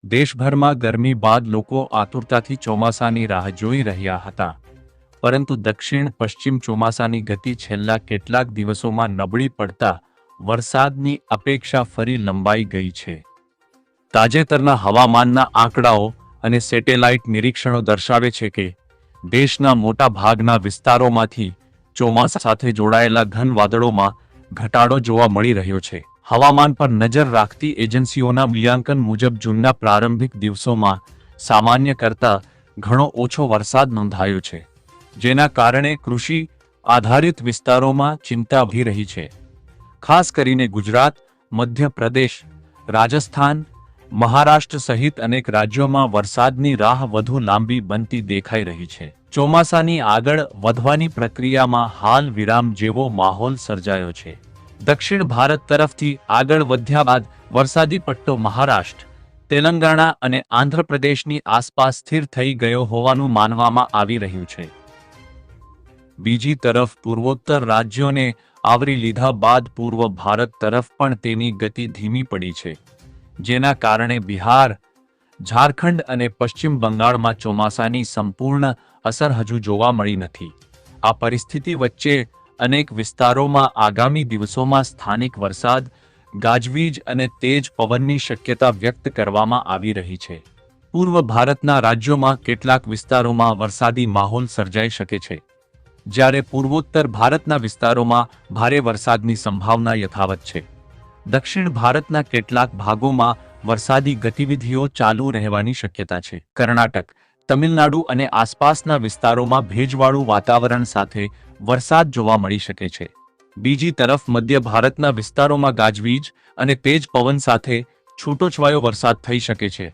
દેશભરમાં ગરમી બાદ લોકો આતુરતાથી ચોમાસાની રાહ જોઈ રહ્યા હતા, પરંતુ દક્ષિણ પશ્ચિમ ચોમાસાની ગતિ છેલ્લા કેટલાક દિવસોમાં નબળી પડતા વરસાદની અપેક્ષા ફરી લંબાઈ ગઈ છે. તાજેતરના હવામાનના આંકડાઓ અને સેટેલાઇટ નિરીક્ષણો દર્શાવે છે કે દેશના મોટા ભાગના વિસ્તારોમાંથી ચોમાસા સાથે જોડાયેલા ઘન વાદળોમાં ઘટાડો જોવા મળી રહ્યો છે. હવામાન પર નજર રાખતી એજન્સીઓના મૂલ્યાંકન મુજબ જૂનના પ્રારંભિક દિવસોમાં સામાન્ય કરતાં ઘણો ઓછો વરસાદ નોંધાયો છે, જેના કારણે કૃષિ આધારિત વિસ્તારોમાં ચિંતા વધી રહી છે. ખાસ કરીને ગુજરાત, મધ્યપ્રદેશ, રાજસ્થાન, મહારાષ્ટ્ર સહિત અનેક રાજ્યોમાં વરસાદની રાહ વધુ લાંબી બનતી દેખાઈ રહી છે. ચોમાસાની આગળ વધવાની પ્રક્રિયામાં હાલ વિરામ જેવો માહોલ સર્જાયો છે. દક્ષિણ ભારત તરફથી આગળ વધ્યા બાદ વરસાદી પટ્ટો મહારાષ્ટ્ર, તેલંગાણા અને આંધ્રપ્રદેશની આસપાસ સ્થિર થઈ ગયો હોવાનું માનવામાં આવી રહ્યું છે. બીજી તરફ પૂર્વોત્તર રાજ્યોને આવરી લીધા બાદ પૂર્વ ભારત તરફ પણ તેની ગતિ ધીમી પડી છે, જેના કારણે બિહાર, ઝારખંડ અને પશ્ચિમ બંગાળમાં ચોમાસાની સંપૂર્ણ અસર હજુ જોવા મળી નથી. આ પરિસ્થિતિ વચ્ચે અનેક વિસ્તારોમાં આગામી દિવસોમાં સ્થાનિક વરસાદ, ગાજવીજ અને તેજ પવનની શક્યતા વ્યક્ત કરવામાં આવી રહી છે. પૂર્વ ભારતના રાજ્યોમાં કેટલાક વિસ્તારોમાં વરસાદી માહોલ સર્જાઈ શકે છે, જ્યારે પૂર્વોત્તર ભારતના વિસ્તારોમાં ભારે વરસાદની સંભાવના યથાવત છે. દક્ષિણ ભારતના કેટલાક ભાગોમાં વરસાદી ગતિવિધિઓ ચાલુ રહેવાની શક્યતા છે. કર્ણાટક, તમિલનાડુ અને આસપાસના વિસ્તારોમાં ભેજવાળું વાતાવરણ સાથે વરસાદ જોવા મળી શકે છે. બીજી તરફ મધ્ય ભારતના વિસ્તારોમાં ગાજવીજ અને તેજ પવન સાથે છૂટોછવાયો વરસાદ થઈ શકે છે.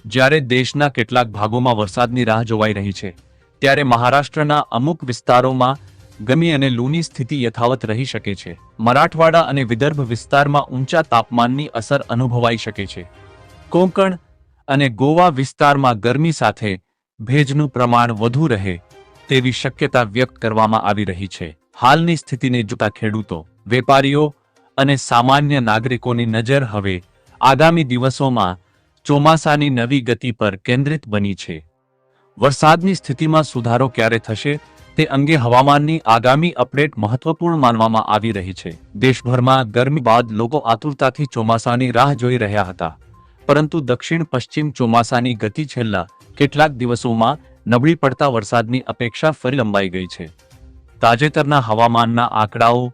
જ્યારે દેશના કેટલાક ભાગોમાં વરસાદની રાહ જોવાઈ રહી છે, ત્યારે મહારાષ્ટ્રના અમુક વિસ્તારોમાં ગરમી અને લૂની સ્થિતિ યથાવત રહી શકે છે. મરાઠવાડા અને વિદર્ભ વિસ્તારમાં ઊંચા તાપમાનની અસર અનુભવાઈ શકે છે. કોંકણ અને ગોવા વિસ્તારમાં ગરમી સાથે ભેજનું પ્રમાણ વધુ રહે તેવી શક્યતા વ્યક્ત કરવામાં આવી રહી છે. હાલની સ્થિતિને જોતા ખેડૂતો, વેપારીઓ અને સામાન્ય નાગરિકોની નજર હવે આગામી દિવસોમાં ચોમાસાની નવી ગતિ પર કેન્દ્રિત બની છે. વરસાદની સ્થિતિમાં સુધારો ક્યારે થશે તે અંગે હવામાનની આગામી અપડેટ મહત્વપૂર્ણ માનવામાં આવી રહી છે. દેશભરમાં ગરમી બાદ લોકો આતુરતાથી ચોમાસાની રાહ જોઈ રહ્યા હતા, પરંતુ દક્ષિણ પશ્ચિમ ચોમાસાની ગતિ છેલ્લા કેટલાક દિવસોમાં નબળી પડતા વરસાદની અપેક્ષા ફરી લંબાઈ ગઈ છે. તાજેતરના હવામાનના આંકડાઓ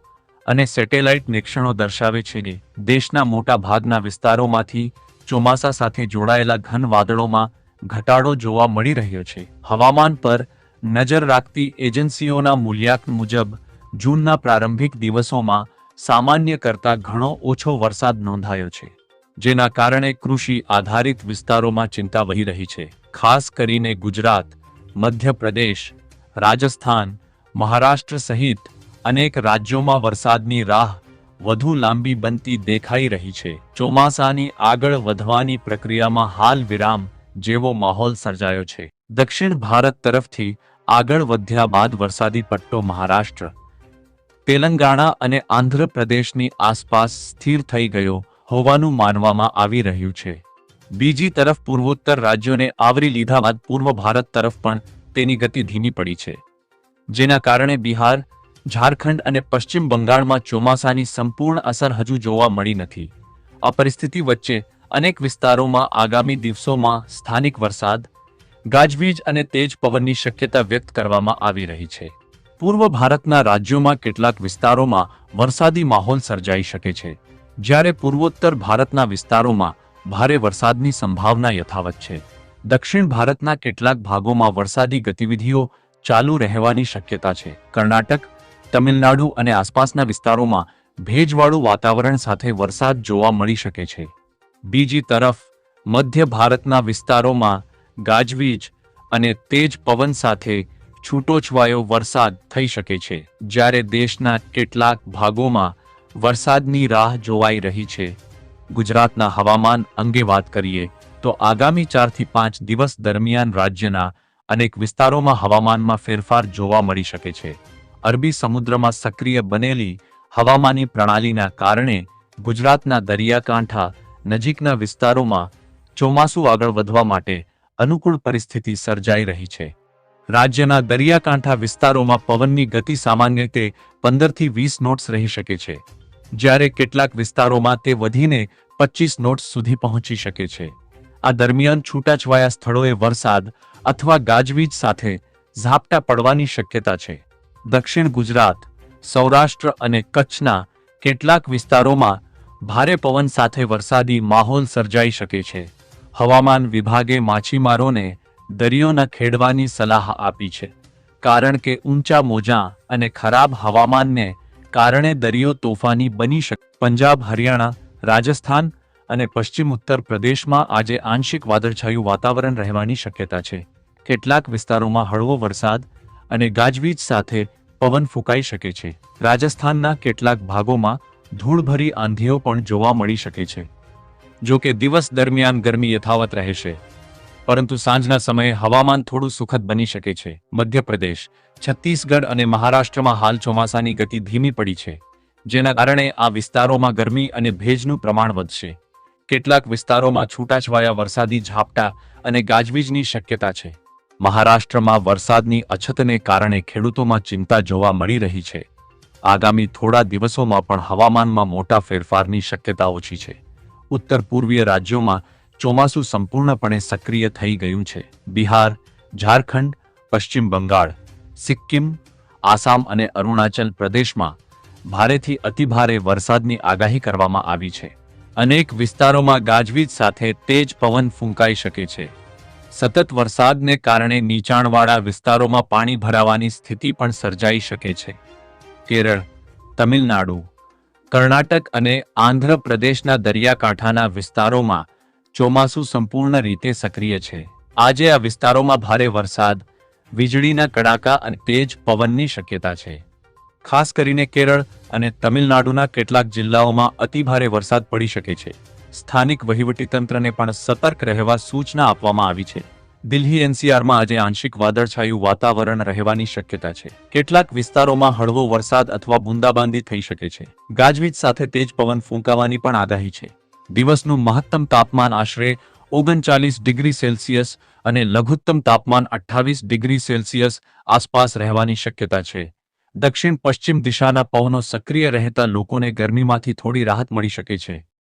અને સેટેલાઇટ નિરીક્ષણો દર્શાવે છે કે દેશના મોટા ભાગના વિસ્તારોમાંથી ચોમાસા સાથે જોડાયેલા ઘન વાદળોમાં ઘટાડો જોવા મળી રહ્યો છે. હવામાન પર નજર રાખતી એજન્સીઓના મૂલ્યાંકન મુજબ જૂનના પ્રારંભિક દિવસોમાં સામાન્ય કરતાં ઘણો ઓછો વરસાદ નોંધાયો છે, જેના કારણે કૃષિ આધારિત વિસ્તારોમાં ચિંતા વધી રહી છે. ખાસ કરીને ગુજરાત, મધ્યપ્રદેશ, રાજસ્થાન, મહારાષ્ટ્ર સહિત અનેક રાજ્યોમાં વરસાદની રાહ વધુ લાંબી બનતી દેખાઈ રહી છે. ચોમાસાની આગળ વધવાની પ્રક્રિયામાં હાલ વિરામ જેવો માહોલ સર્જાયો છે. દક્ષિણ ભારત તરફથી આગળ વધ્યા બાદ વરસાદી પટ્ટો મહારાષ્ટ્ર, તેલંગાણા અને આંધ્રપ્રદેશની આસપાસ સ્થિર થઈ ગયો હોવાનું માનવામાં આવી રહ્યું છે. બીજી તરફ પૂર્વોત્તર રાજ્યોને આવરી લીધા બાદ પૂર્વ ભારત તરફ પણ તેની ગતિ ધીમી પડી છે, જેના કારણે બિહાર, ઝારખંડ અને પશ્ચિમ બંગાળમાં ચોમાસાની સંપૂર્ણ અસર હજુ જોવા મળી નથી. આ પરિસ્થિતિ વચ્ચે અનેક વિસ્તારોમાં આગામી દિવસોમાં સ્થાનિક વરસાદ, ગાજવીજ અને તેજ પવનની શક્યતા વ્યક્ત કરવામાં આવી રહી છે. પૂર્વ ભારતના રાજ્યોમાં કેટલાક વિસ્તારોમાં વરસાદી માહોલ સર્જાઈ શકે છે, જ્યારે પૂર્વોત્તર ભારતના વિસ્તારોમાં ભારે વરસાદની સંભાવના યથાવત છે. દક્ષિણ ભારતના કેટલાક ભાગોમાં વરસાદી ગતિવિધિઓ ચાલુ રહેવાની શક્યતા છે. કર્ણાટક, તમિલનાડુ અને આસપાસના વિસ્તારોમાં ભેજવાળું વાતાવરણ સાથે વરસાદ જોવા મળી શકે છે. બીજી તરફ મધ્ય ભારતના વિસ્તારોમાં ગાજવીજ અને તેજ પવન સાથે છૂટોછવાયો વરસાદ થઈ શકે છે, જ્યારે દેશના કેટલાક ભાગોમાં વરસાદની રાહ જોવાઈ રહી છે. ગુજરાતના હવામાન અંગે વાત કરીએ તો આગામી 4 થી 5 દિવસ દરમિયાન રાજ્યના અનેક વિસ્તારોમાં હવામાનમાં ફેરફાર જોવા મળી શકે છે. અરબી સમુદ્રમાં સક્રિય બનેલી હવામાની પ્રણાલીના કારણે ગુજરાતના દરિયાકાંઠા નજીકના વિસ્તારોમાં ચોમાસું આગળ વધવા માટે અનુકૂળ પરિસ્થિતિ સર્જાઈ રહી છે. રાજ્યના દરિયાકાંઠા વિસ્તારોમાં પવનની ગતિ સામાન્ય રીતે 15 થી 20 નોટ્સ રહી શકે છે, જ્યારે કેટલાક વિસ્તારોમાં તે વધીને 25 નોટ્સ સુધી પહોંચી શકે છે. આ દરમિયાન છૂટાછવાયા સ્થળોએ વરસાદ અથવા ગાજવીજ સાથે ઝાપટા પડવાની શક્યતા છે. દક્ષિણ ગુજરાત, સૌરાષ્ટ્ર અને કચ્છના કેટલાક વિસ્તારોમાં ભારે પવન સાથે વરસાદી માહોલ સર્જાઈ શકે છે. હવામાન વિભાગે માછીમારોને દરિયો ન ખેડવાની સલાહ આપી છે, કારણ કે ઊંચા મોજાં અને ખરાબ હવામાનને કારણે દરિયો તોફાની બની શકે. પંજાબ, હરિયાણા, રાજસ્થાન અને પશ્ચિમ ઉત્તર પ્રદેશમાં આજે આંશિક વાદળછાયું વાતાવરણ રહેવાની શક્યતા છે. કેટલાક વિસ્તારોમાં હળવો વરસાદ અને ગાજવીજ સાથે પવન ફૂંકાઈ શકે છે. રાજસ્થાનના કેટલાક ભાગોમાં ધૂળભરી આંધીઓ પણ જોવા મળી શકે છે. જો કે દિવસ દરમિયાન ગરમી યથાવત રહેશે, પરંતુ સાંજના સમયે હવામાન થોડું સુખદ બની શકે છે. મધ્યપ્રદેશ, છત્તીસગઢ અને મહારાષ્ટ્રમાં હાલ ચોમાસાની ગતિ ધીમી પડી છે, જેના કારણે આ વિસ્તારોમાં ગરમી અને ભેજનું પ્રમાણ વધશે. કેટલાક વિસ્તારોમાં છૂટાછવાયા વરસાદી ઝાપટા અને ગાજવીજની શક્યતા છે. મહારાષ્ટ્રમાં વરસાદની અછતને કારણે ખેડૂતોમાં ચિંતા જોવા મળી રહી છે. આગામી થોડા દિવસોમાં પણ હવામાનમાં મોટા ફેરફારની શક્યતા ઓછી છે. ઉત્તર પૂર્વીય રાજ્યોમાં ચોમાસું સંપૂર્ણપણે સક્રિય થઈ ગયું છે. બિહાર, ઝારખંડ, પશ્ચિમ બંગાળ, સિક્કિમ, આસામ અને અરુણાચલ પ્રદેશમાં ભારેથી અતિભારે વરસાદની આગાહી કરવામાં આવી છે. અનેક વિસ્તારોમાં ગાજવીજ સાથે તેજ પવન ફૂંકાઈ શકે છે. સતત વરસાદને કારણે નીચાણવાળા વિસ્તારોમાં પાણી ભરાવાની સ્થિતિ પણ સર્જાઈ શકે છે. કેરળ, તમિલનાડુ, કર્ણાટક અને આંધ્ર પ્રદેશના દરિયાકાંઠાના વિસ્તારોમાં ચોમાસું સંપૂર્ણ રીતે સક્રિય છે. આજે આ વિસ્તારોમાં ભારે વરસાદ, વીજળીના કડાકા અને તેજ પવનની શક્યતા છે. ખાસ કરીને કેરળ અને તમિલનાડુના કેટલાક જિલ્લાઓમાં અતિભારે વરસાદ પડી શકે છે. સ્થાનિક વહીવટીતંત્રને પણ સતર્ક રહેવા સૂચના આપવામાં આવી છે. દિલ્હી એનસીઆરમાં આજે આંશિક વાદળછાયું વાતાવરણ રહેવાની શક્યતા છે. કેટલાક વિસ્તારોમાં હળવો વરસાદ અથવા બૂંદાબાંદી થઈ શકે છે. ગાજવીજ સાથે તેજ પવન ફૂંકાવાની પણ આગાહી છે. દિવસનું મહત્તમ તાપમાન આશરે 39 ડિગ્રી સેલ્સિયસ અને લઘુત્તમ તાપમાન 28 ડિગ્રી સેલ્સિયસ આસપાસ રહેવાની શક્યતા છે. દક્ષિણ પશ્ચિમ દિશાના પવનો સક્રિય રહેતા લોકોને ગરમીમાંથી થોડી રાહત મળી શકે છે.